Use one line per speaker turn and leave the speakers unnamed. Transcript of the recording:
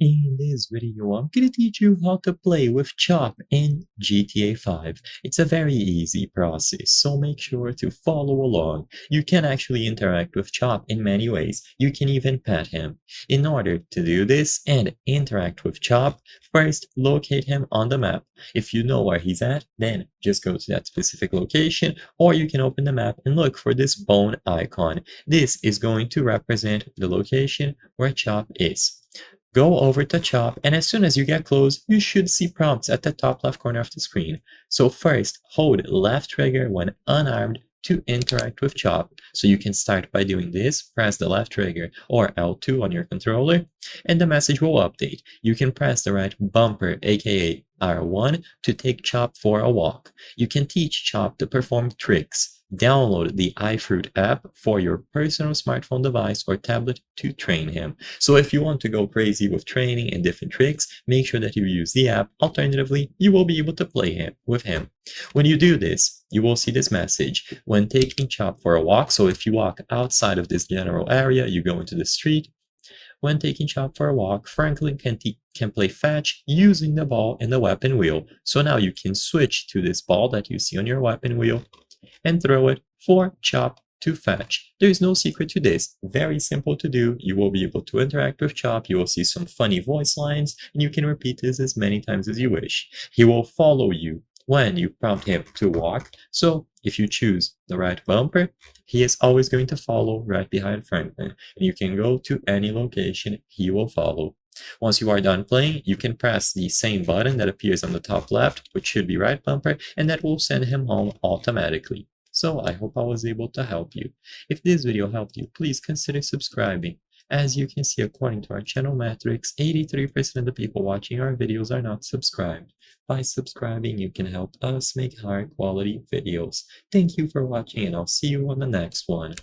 In this video, I'm gonna teach you how to play with Chop in GTA 5. It's a very easy process, so make sure to follow along. You can actually interact with Chop in many ways. You can even pet him. In order to do this and interact with Chop, first locate him on the map. If you know where he's at, then just go to that specific location, or you can open the map and look for this bone icon. This is going to represent the location where Chop is. Go over to Chop, and as soon as you get close, you should see prompts at the top left corner of the screen. So first, hold left trigger when unarmed to interact with Chop. So you can start by doing this, press the left trigger or L2 on your controller, and the message will update. You can press the right bumper, aka R1, to take Chop for a walk. You can teach Chop to perform tricks. Download the iFruit app for your personal smartphone device or tablet to train him. So if you want to go crazy with training and different tricks, make sure that you use the app. Alternatively, you will be able to play with him. When you do this, you will see this message when taking Chop for a walk. So if you walk outside of this general area, you go into the street. When taking Chop for a walk, Franklin can play fetch using the ball and the weapon wheel. So now you can switch to this ball that you see on your weapon wheel and throw it for Chop to fetch. There is no secret to this. Very simple to do. You will be able to interact with Chop. You will see some funny voice lines, and you can repeat this as many times as you wish. He will follow you when you prompt him to walk. So if you choose the right bumper, he is always going to follow right behind Franklin. And you can go to any location, he will follow. Once you are done playing, you can press the same button that appears on the top left, which should be right bumper, and that will send him home automatically. So I hope I was able to help you. If this video helped you, please consider subscribing. As you can see, according to our channel metrics, 83% of the people watching our videos are not subscribed. By subscribing, you can help us make higher quality videos. Thank you for watching, and I'll see you on the next one.